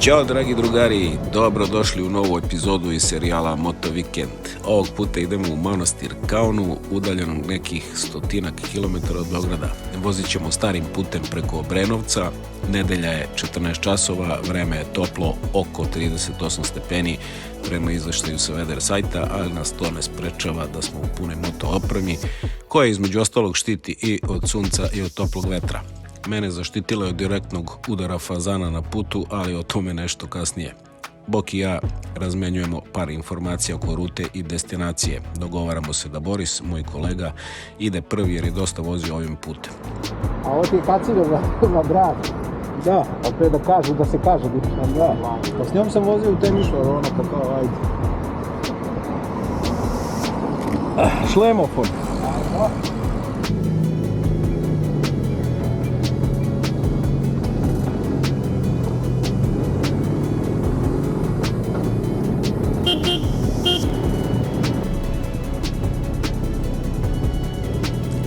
Ćao dragi drugari, dobrodošli u novu epizodu iz serijala Moto Weekend. Ovog puta idemo u manastir Kaunu, udaljenog nekih 100 kilometara od Beograda. Vozit ćemo starim putem preko Obrenovca, nedelja je 14 časova, vreme je toplo, oko 38 stepeni prema izveštaju sa weather sajta, ali nas to ne sprečava da smo u punoj moto opremi, koja između ostalog štiti i od sunca i od toplog vetra. Mene zaštitilo je od direktnog udara fazana na putu, ali o tome nešto kasnije. Bok i ja razmenjujemo par informacija oko rute i destinacije. Dogovaramo se da Boris, moj kolega, ide prvi jer je dosta vozio ovim putem. A ovo ti je kacilo na grad. Da. A to je da se kaže. Da. Pa s njom sam vozio u Temišvar, ono pa kao ajde. Šlemofon.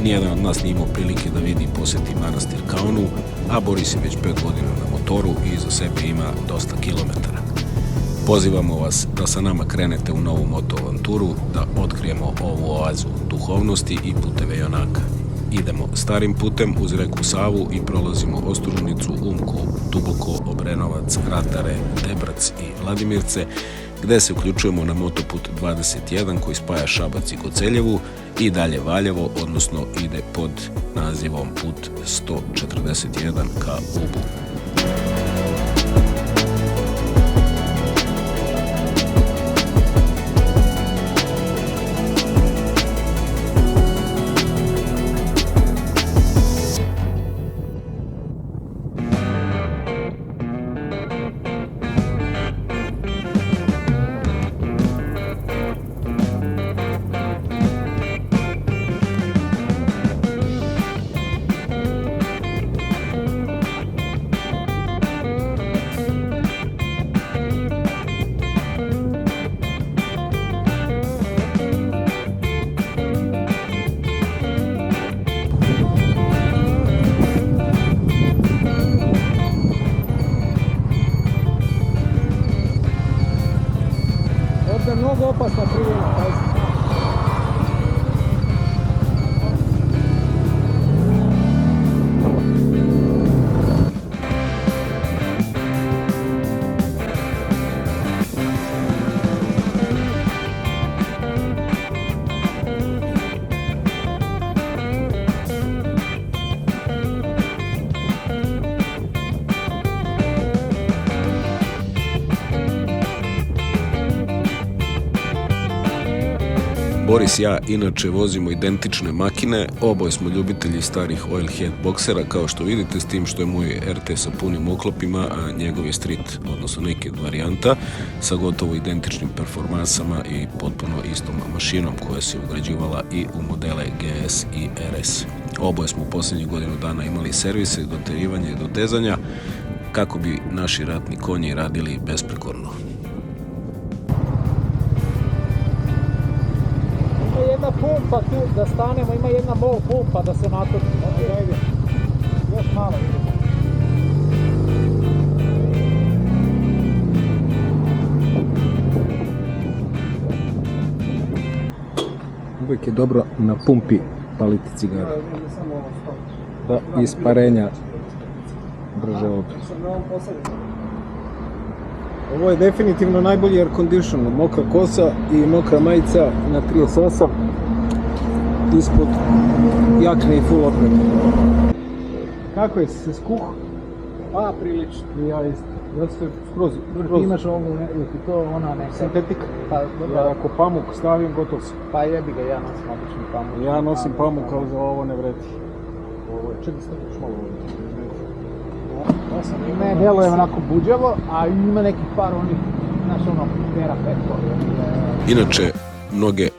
Nijedan od nas nije imao prilike da vidi i posjeti manastir Kaunu, a Boris je već 5 godina na motoru i iza sebe ima dosta kilometara. Pozivamo vas da sa nama krenete u novu moto avanturu, da otkrijemo ovu oazu duhovnosti i puteve junaka. Idemo starim putem uz reku Savu i prolazimo Ostružnicu, Umku, Duboko, Obrenovac, Ratare, Debrac i Vladimirce, gde se uključujemo na motoput 21 koji spaja Šabac i Koceljevu i dalje Valjevo, odnosno ide pod nazivom put 141 ka Ubu. Ovdje je mnogo opasna krivina, pazite. Boris i ja inače vozimo identične makine, oboje smo ljubitelji starih oilhead boksera, kao što vidite, s tim što je moj RT sa punim oklopima, a njegov je street, odnosno naked varijanta, sa gotovo identičnim performansama i potpuno istom mašinom koja se ugrađivala i u modele GS i RS. Oboje smo u posljednjih godinu dana imali servise, doterivanje i dotezanja, kako bi naši ratni konji radili besprekorno. Jedna pumpa tu, da stanemo, ima jedna mol pumpa da se natoči. Ajde. Još malo. Uvijek je dobro na pumpi paliti cigare. Da isparenja brže odu. Ovo je definitivno najbolji air condition, mokra kosa i mokra majica na 38, ispod jakne i full opreme. Kako je se skuh? A, prilično. Ja isto. Ja se skroz. Ti imaš ovu, ti to ona neka. Sintetik. Pa, Ja ako pamuk stavim, gotov sam. pa jebi ga, ja nosim obični pamuk. Ja nosim pamuk, ali za ovo ne vredi. Ovo je, čekaj, staviš malo ovo. Ne, delo je onako buđavo, a ima neki par onih, znaš ono, pera petko. Inače, mnoge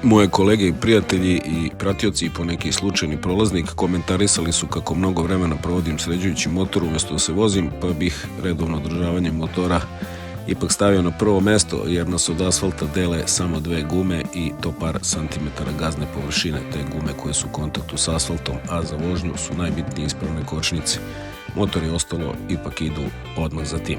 moje kolege i prijatelji i pratioci i po neki slučajni prolaznik komentarisali su kako mnogo vremena provodim sređujući motor umjesto da se vozim, pa bih redovno održavanje motora ipak stavio na prvo mesto, jer nas od asfalta dele samo 2 gume i to par santimetara gazne površine, te gume koje su u kontaktu s asfaltom, a za vožnju su najbitnije ispravne kočnice. Motor i ostalo ipak idu odmah za tim.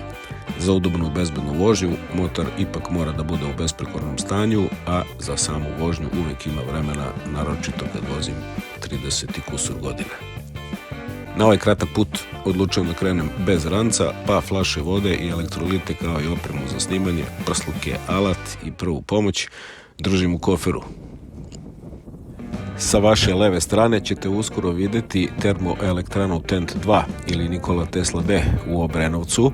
Za udobnu i bezbednu vožnju motor ipak mora da bude u besprekornom stanju, a za samu vožnju uvijek ima vremena, naročito kad vozim 30 i kusur godina. Na ovaj kratak put odlučujem da krenem bez ranca, pa flaše vode i elektrolite kao i opremu za snimanje, prsluke, alat i prvu pomoć držim u koferu. Sa vaše leve strane ćete uskoro vidjeti termoelektranu Tent 2 ili Nikola Tesla B u Obrenovcu.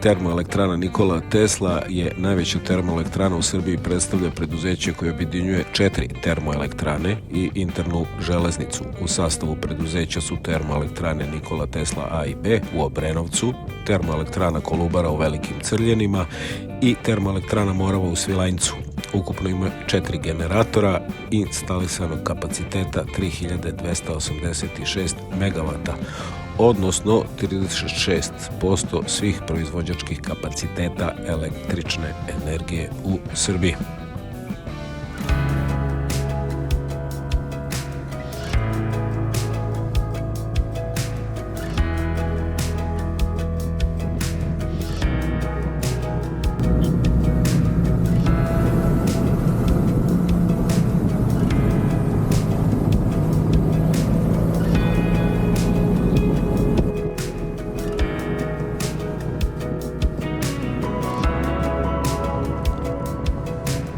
Termoelektrana Nikola Tesla je najveća termoelektrana u Srbiji, predstavlja preduzeće koje objedinjuje 4 termoelektrane i internu železnicu. U sastavu preduzeća su termoelektrane Nikola Tesla A i B u Obrenovcu, termoelektrana Kolubara u Velikim Crljenima i termoelektrana Morava u Svilajncu. Ukupno ima 4 generatora instalisanog kapaciteta 3286 MW, odnosno 36% svih proizvođačkih kapaciteta električne energije u Srbiji.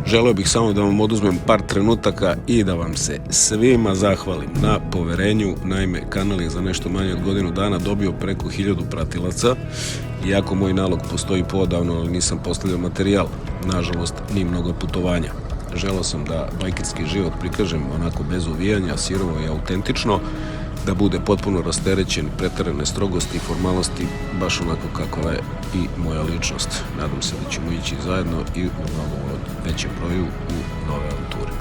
Želeo bih samo da vam oduzmem par trenutaka i da vam se svima zahvalim na poverenju. Naime, kanal je za nešto manje od godinu dana dobio preko 1000 pratilaca. Iako moj nalog postoji poodavno, ali nisam postavljao materijal. Nažalost, ni mnogo putovanja. Želeo sam da bajkerski život prikažem onako bez uvijanja, sirovo i autentično, da bude potpuno rasterećen preterane strogosti i formalnosti, baš onako kakva je i moja ličnost. Nadam se da ćemo ići zajedno i u mnogo većem broju u nove avanture.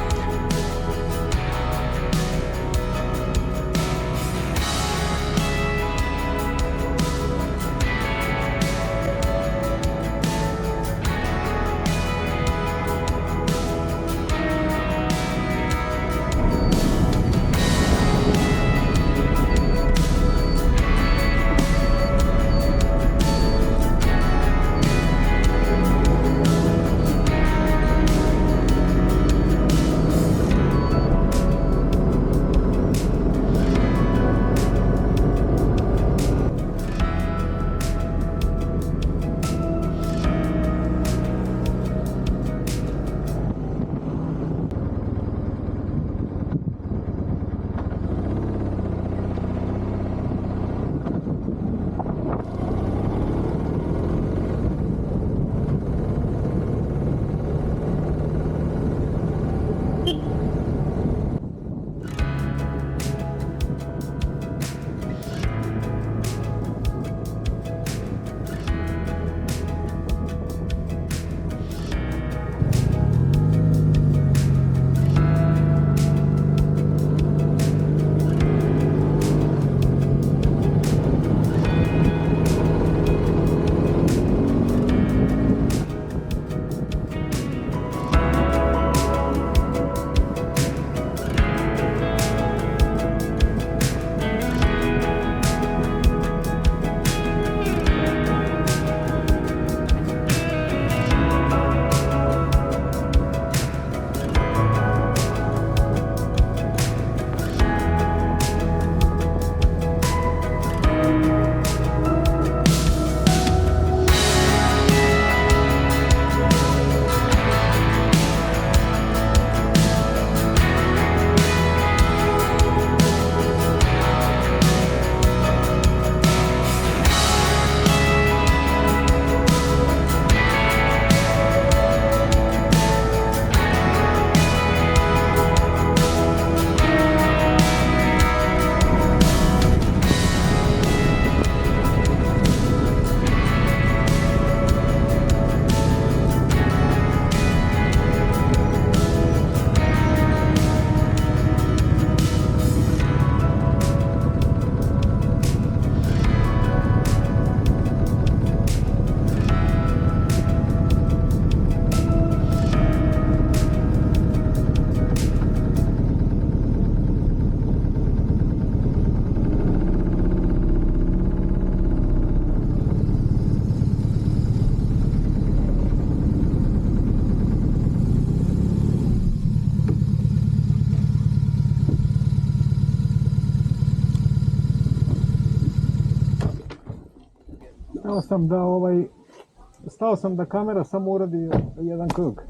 stao sam da kamera samo uradi jedan krug.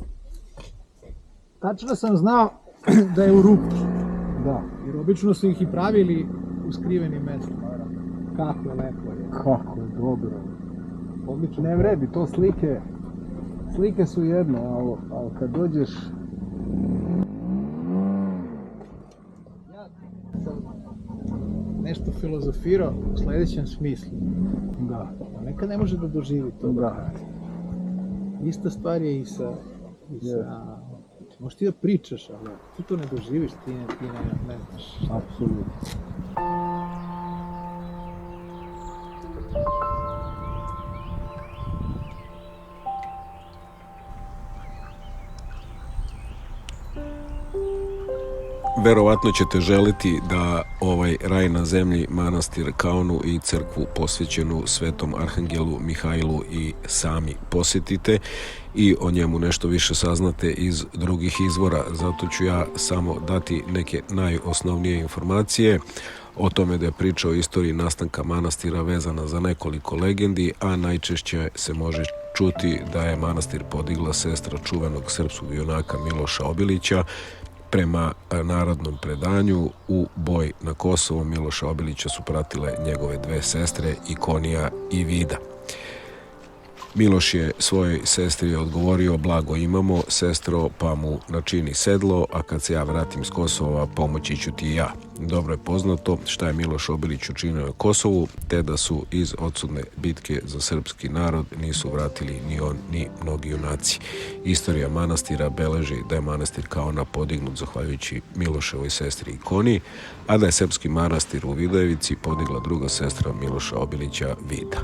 Tačno sam znao da je u rupi. Da. Jer obično su ih i pravili u skrivenim mestima. Kako je lepo je. Kako je dobro. Odlično. Ne vredi, to slike su jedno, ali kad dođeš... Ja sam nešto filozofirao u sledećem smislu. Da. Nekad ne može da doživi to. Da. Ista stvar je i sa... Možeš ti da pričaš, ali ti to ne doživiš, ti ne znaš. Apsolutno. Verovatno ćete želiti da ovaj raj na zemlji, manastir Kaonu i crkvu posvećenu Svetom Arhangelu Mihajlu i sami posjetite i o njemu nešto više saznate iz drugih izvora. Zato ću ja samo dati neke najosnovnije informacije o tome da je priča o istoriji nastanka manastira vezana za nekoliko legendi, a najčešće se može čuti da je manastir podigla sestra čuvenog srpskog junaka Miloša Obilića. Prema narodnom predanju, u boj na Kosovo Miloša Obilića su pratile njegove dve sestre, Ikonija i Vida. Miloš je svojoj sestri odgovorio: blago imamo, sestro, pa mu načini sedlo, a kad se ja vratim s Kosova, pomoći ću ti ja. Dobro je poznato šta je Miloš Obilić učinio na Kosovu, te da su iz odsudne bitke za srpski narod nisu vratili ni on, ni mnogi junaci. Istorija manastira beleži da je manastir Kaona podignut zahvaljujući Miloševoj sestri Ikoniji, a da je srpski manastir u Vidojevici podigla druga sestra Miloša Obilića, Vida.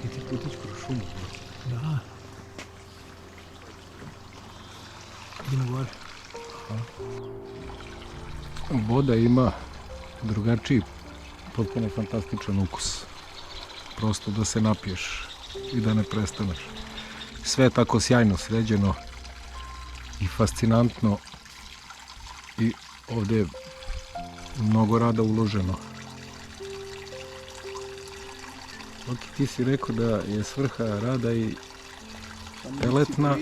I ti putić kroz šumu. Da. Idemo gore. Voda ima drugačiji, potpuno fantastičan ukus. Prosto da se napiješ i da ne prestaneš. Sve je tako sjajno sređeno i fascinantno i ovdje je mnogo rada uloženo. Ok, ti si rekao da je svrha rada i teletna.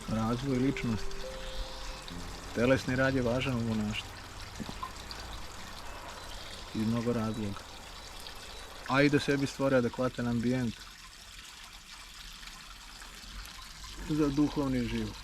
Razvoj ličnosti. Telesni rad je važan u monaštvu. Iz mnogo razloga. A i da sebi stvori adekvatan ambijent za duhovni život.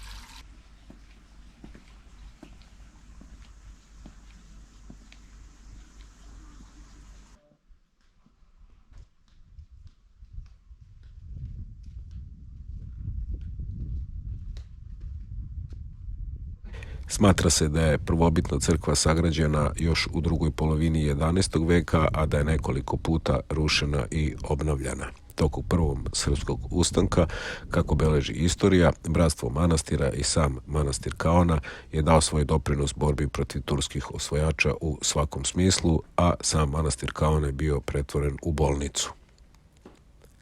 Smatra se da je prvobitna crkva sagrađena još u drugoj polovini 11. veka, a da je nekoliko puta rušena i obnovljena. Tokom prvog srpskog ustanka, kako beleži istorija, bratstvo manastira i sam manastir Kaona je dao svoj doprinos borbi protiv turskih osvojača u svakom smislu, a sam manastir Kaona je bio pretvoren u bolnicu.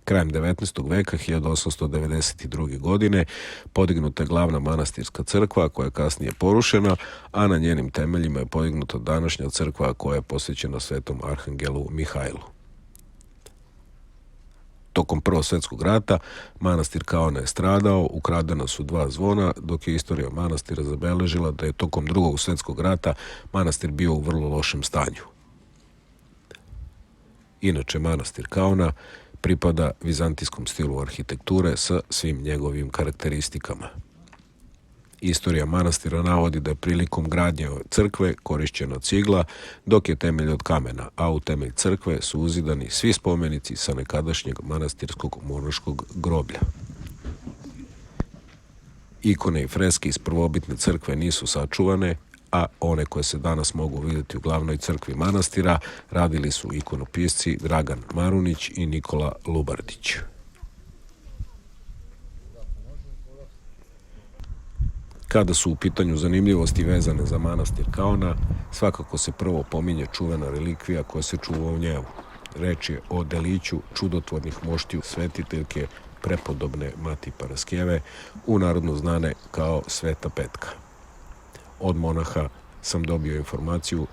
Krajem 19. veka, 1892. godine, podignuta je glavna manastirska crkva koja je kasnije porušena, a na njenim temeljima je podignuta današnja crkva koja je posvećena Svetom Arhangelu Mihajlu. Tokom Prvog svjetskog rata manastir Kaona je stradao, ukradena su 2 zvona, dok je istorija manastira zabeležila da je tokom Drugog svjetskog rata manastir bio u vrlo lošem stanju. Inače, manastir Kaona pripada vizantijskom stilu arhitekture sa svim njegovim karakteristikama. Istorija manastira navodi da je prilikom gradnje crkve korišćena cigla, dok je temelj od kamena, a u temelj crkve su uzidani svi spomenici sa nekadašnjeg manastirskog monaškog groblja. Ikone i freske iz prvobitne crkve nisu sačuvane, a one koje se danas mogu vidjeti u glavnoj crkvi manastira radili su ikonopisci Dragan Marunić i Nikola Lubardić. Kada su u pitanju zanimljivosti vezane za manastir Kaona, svakako se prvo pominje čuvena relikvija koja se čuva u njemu. Reč je o deliću čudotvornih moštiju svetiteljke prepodobne Mati Paraskeve, u narodno znane kao Sveta Petka. Od monaha sam dobio informaciju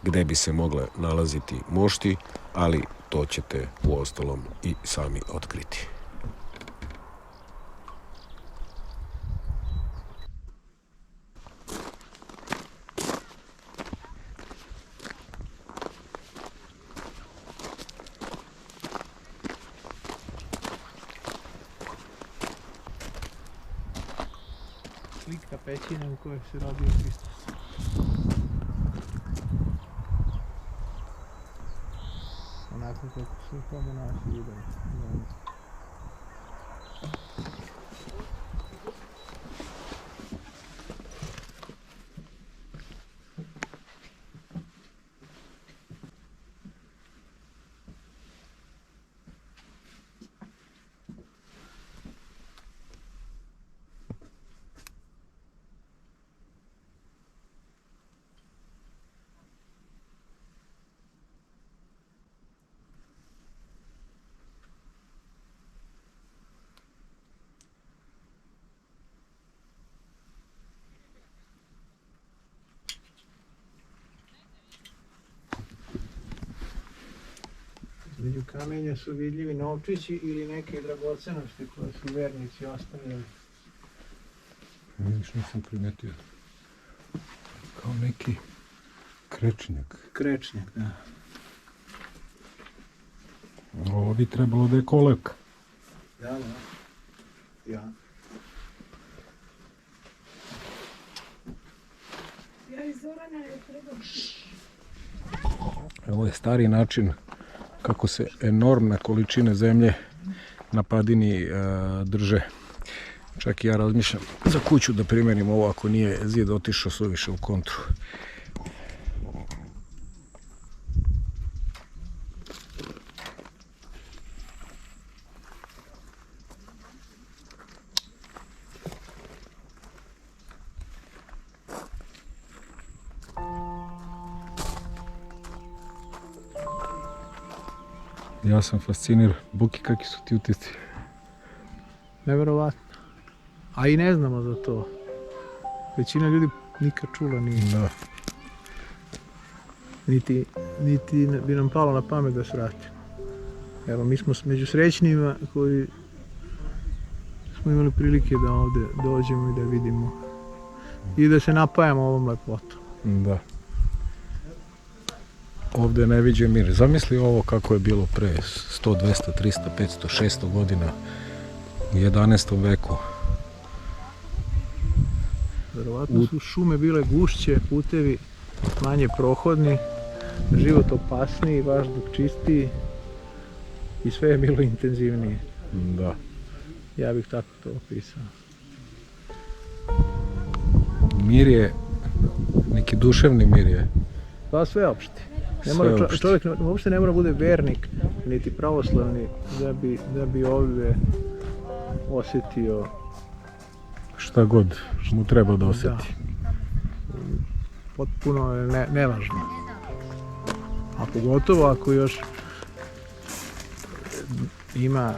gde bi se mogle nalaziti mošti, ali to ćete uostalom i sami otkriti. Slika pećine u kojoj se rodio Hristos. Onako kako su to monaši videli. Među kamenja su vidljivi novčići ili neke dragocenosti koje su vernici ostavljali. Vidiš, nisam primetio. Kao neki krečnjak. Krečnjak, da. Ovo bi trebalo da je kolevka. Da. Ja. Ovo je stari način kako se enormna količine zemlje na padini drže. Čak i ja razmišljam za kuću da primenim ovo ako nije zid otišao suviše u kontru. Ja sam fasciniran. Buki, kakvi su ti utisci? Neverovatno. A i ne znamo za to. Većina ljudi nikad čula nije. Da. Niti bi nam palo na pamet da svratimo. Evo, mi smo među srećnima koji smo imali prilike da ovde dođemo i da vidimo i da se napajamo ovom lepotom. Da. Ovde je neviđen mir. Zamisli ovo kako je bilo pre 100, 200, 300, 500, 600 godina u 11. veku. Verovatno su šume bile gušće, putevi manje prohodni, život opasniji, vazduh čistiji i sve je bilo intenzivnije. Da. Ja bih tako to opisao. Mir je, neki duševni mir je. Pa sveopšti. Čovjek uopšte ne mora bude vernik, niti pravoslavni, da bi ovdje osjetio šta god mu treba da osjeti. Da. Potpuno je nevažno. A pogotovo ako još ima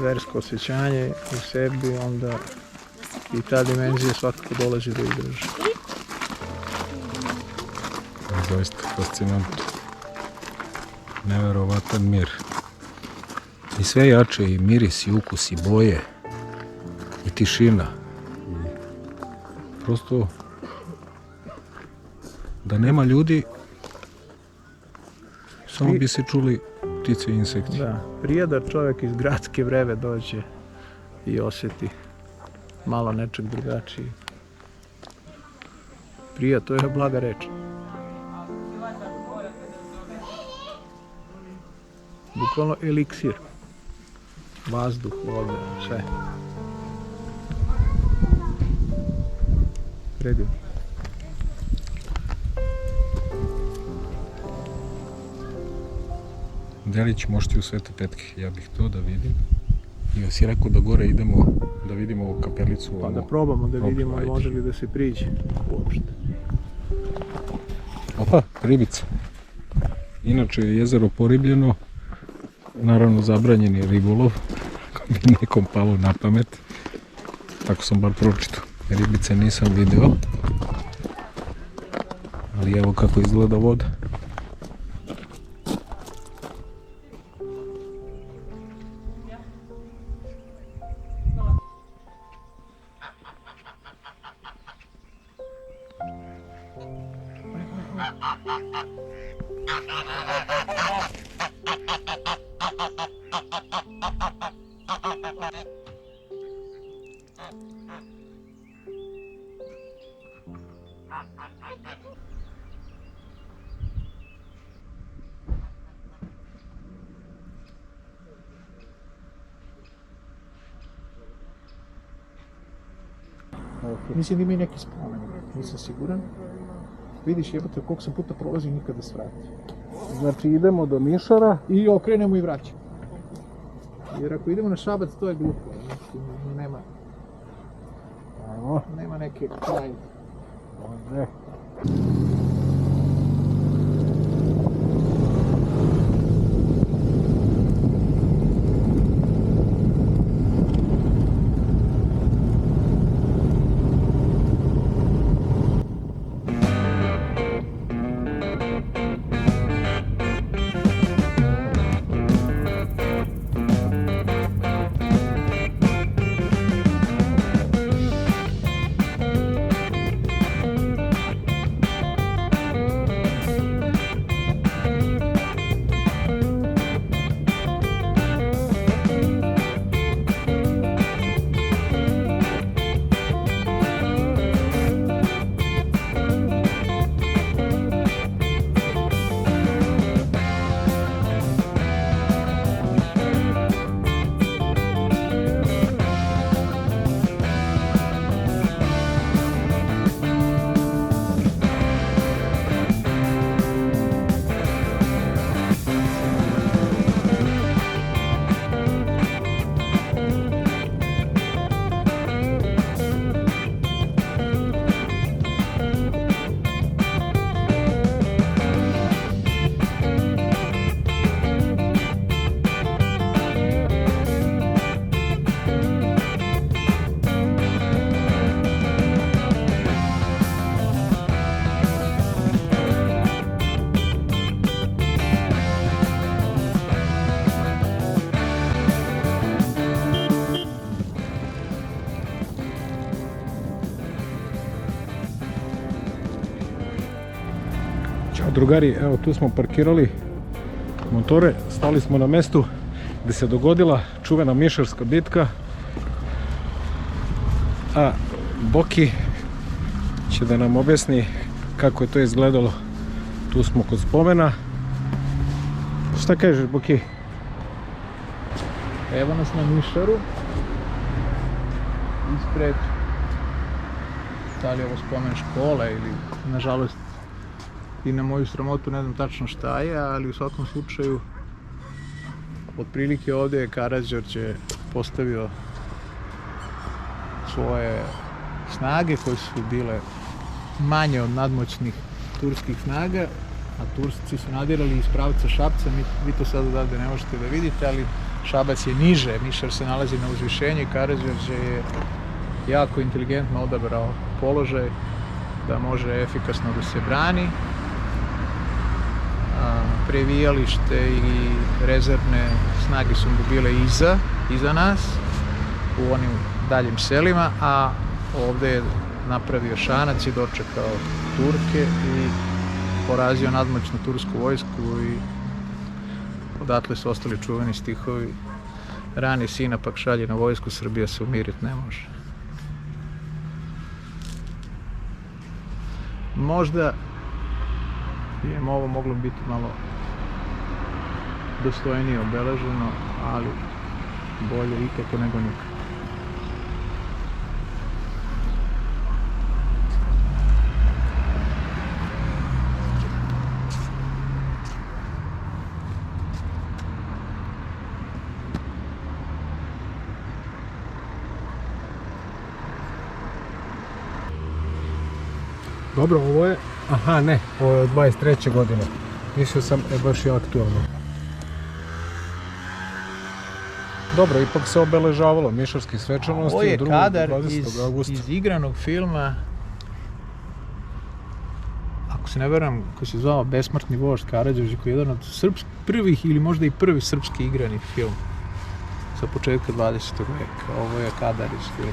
versko osjećanje u sebi, onda i ta dimenzija svakako dolazi do izražaja. Zaista fascinantno. Neverovatan mir. I sve jače, i miris, i ukus, i boje, i tišina. Prosto, da nema ljudi, samo bi se čuli ptice i insekti. Da, prije da čovjek iz gradske vreve dođe i osjeti malo nečeg drugačije. Prije, to je blaga reč. Bukvalno eliksir. Vazduh, voda, sve. Predivno. Delić mošti u Svete Petke, ja bih to da vidim. I si rekao da gore idemo da vidimo ovu kapelicu. Pa da probamo da vidimo može li da se priđe uopšte. Opa, ribica. Inače je jezero poribljeno, naravno zabranjen je ribolov, ako bi nekom palo na pamet. Tako sam bar pročitao. Ribice nisam video. Ali evo kako izgleda voda. Mislim da ima i neki spomenik, nisam siguran. Vidiš jebote koliko sam puta prolazio i nikada se vrati. Znači idemo do Mišara I okrenemo i vraćamo. Jer ako idemo na Šabac to je glupo, nema neke kraj. Ovdje. Ćao drugari, evo tu smo parkirali motore, stali smo na mjestu gdje se dogodila čuvena Mišarska bitka, a Boki će da nam objasni kako je to izgledalo. Tu smo kod spomena. Šta kažeš, Boki? Evo nas na Mišaru. Ispred, da li je ovo spomen škole ili, nažalost, i na moju sramotu ne znam tačno šta je, ali u svakom slučaju otprilike ovdje je Karađorđe postavio svoje snage koje su bile manje od nadmoćnih turskih snaga, a Turci su nadirali iz pravca Šapca. Vi to sad odavde ne možete da vidite, ali Šabac je niže, Mišar se nalazi na uzvišenju i Karađorđe je jako inteligentno odabrao položaj da može efikasno da se brani. Previjalište i rezervne snage su mu bile iza nas u onim daljim selima, a ovdje je napravio šanac i dočekao Turke i porazio nadmoćnu tursku vojsku i Odatle su ostali čuveni stihovi. Rani sina pak šalje na vojsku, Srbija se umirit ne može. Možda je ovo moglo biti malo dostojnije obeleženo, ali bolje ikako nego nikako. Dobro, ovo je... Aha, ne, ovo je od 23. godine. Mislio sam, baš je aktualno. Dobro, ipak se obeležavalo Mišarskih svečanosti. Ovo je kadar 20. augusta. iz igranog filma, ako se ne veram, koji se zvao Besmrtni vožd Karađorđe, koji je jedan od prvih ili možda i prvi srpski igrani film sa početka 20. veka. Ovo je kadar iz filma.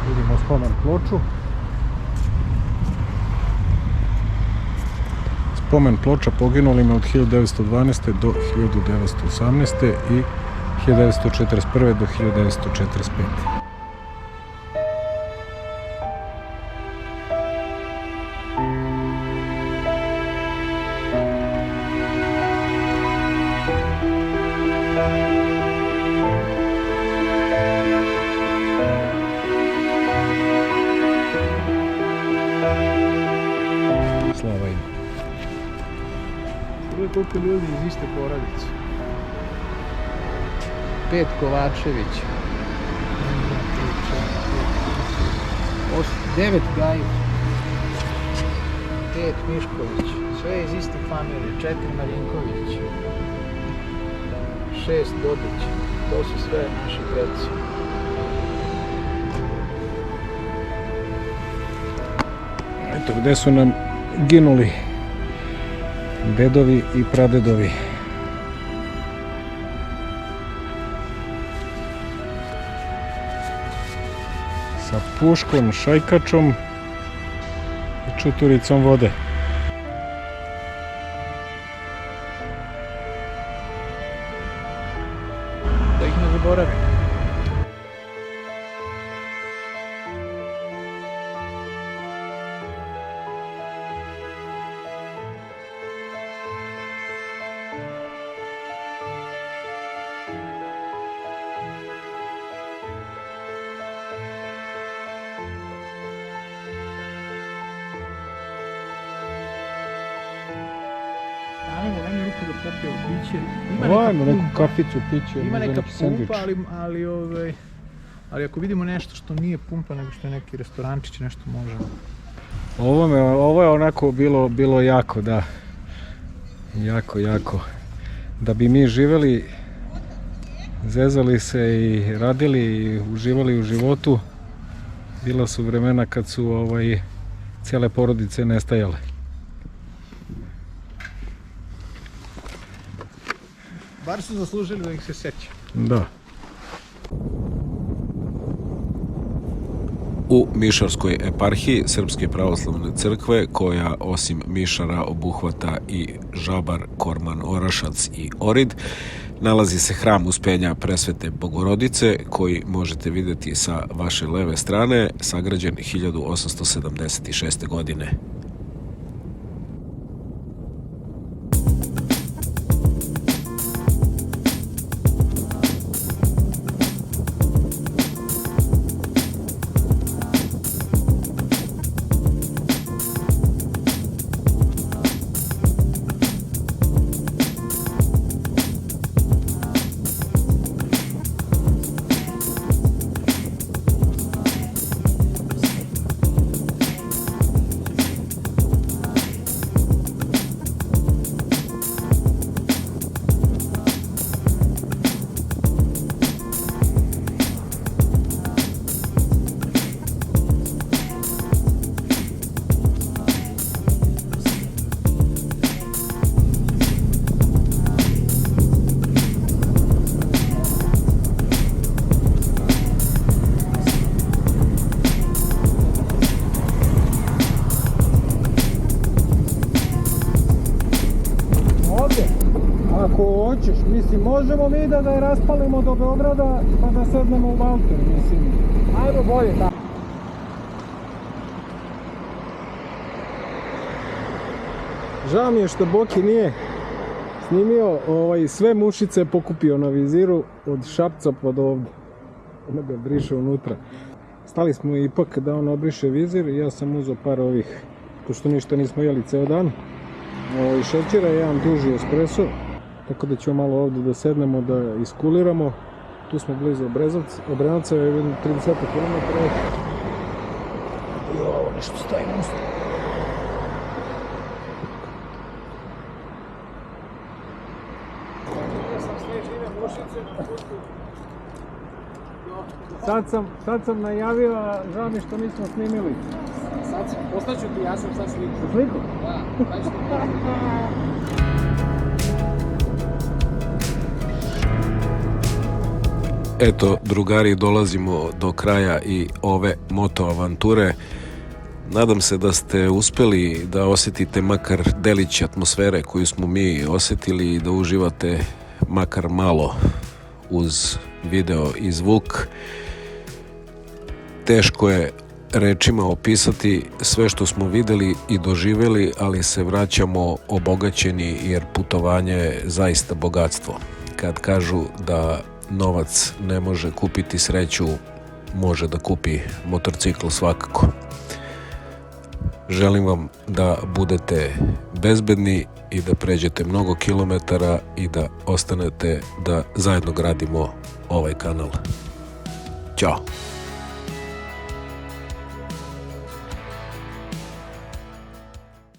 Vidimo spomen ploču. Spomen ploča poginulima od 1912. do 1918. i 1941. do 1945. Slava im. Ovo je koliko ljudi iz iste porodice. Pet Kovačević. 9 Gajić. 5 Mišković. Sve iz iste familije. 4 Marinković. 6 Dodić. To su sve naši preci. Eto gde su nam ginuli dedovi i pradedovi. Sa puškom, šajkačom i čuturicom vode. Da ih ne zaboravim. Ajmo, ajmo ruku da popijemo piće. Ajmo neku kaficu, piće, Ima neka neki sendvič. pumpa, ali ako vidimo nešto što nije pumpa, nego što je neki restorančić, nešto možemo. Ovo je onako bilo jako, da. Jako. Da bi mi živeli, zezali se i radili i uživali u životu, bila su vremena kad su cijele porodice nestajale. Bar su zaslužili da ih se seća. Da. U Mišarskoj eparhiji Srpske pravoslavne crkve, koja osim Mišara obuhvata i Žabar, Korman, Orašac i Orid, nalazi se hram Uspenja Presvete Bogorodice, koji možete vidjeti sa vaše leve strane, sagrađen 1876. godine. Ako hoćeš, mislim, možemo mi da ga raspalimo do Beograda pa da sednemo u Valter, mislim. Ajmo bolje tako. Žao mi je što Boki nije snimio, sve mušice pokupio na viziru od Šapca pod ovdje. Da ga briše unutra. Stali smo ipak da on obriše vizir i ja sam uzeo par ovih, pošto ništa nismo jeli ceo dan. Šećera, jedan duži espresso, tako da ćemo malo ovdje da sednemo, da iskuliramo. Tu smo blizu Obrenovca, je 30 km. I ovo nešto staje u usta. Sad sam najavio, a žao mi što nismo snimili. Poslaću ti, ja sam sad sliku. Sliku? Da, daj što Eto, drugari, dolazimo do kraja i ove moto avanture. Nadam se da ste uspeli da osjetite makar delić atmosfere koju smo mi osjetili i da uživate makar malo uz video i zvuk. Teško je rečima opisati sve što smo vidjeli i doživjeli, ali se vraćamo obogaćeni jer putovanje je zaista bogatstvo. Kad kažu da novac ne može kupiti sreću, može da kupi motorcikl svakako. Želim vam da budete bezbedni i da pređete mnogo kilometara i da ostanete da zajedno gradimo ovaj kanal. Ćao!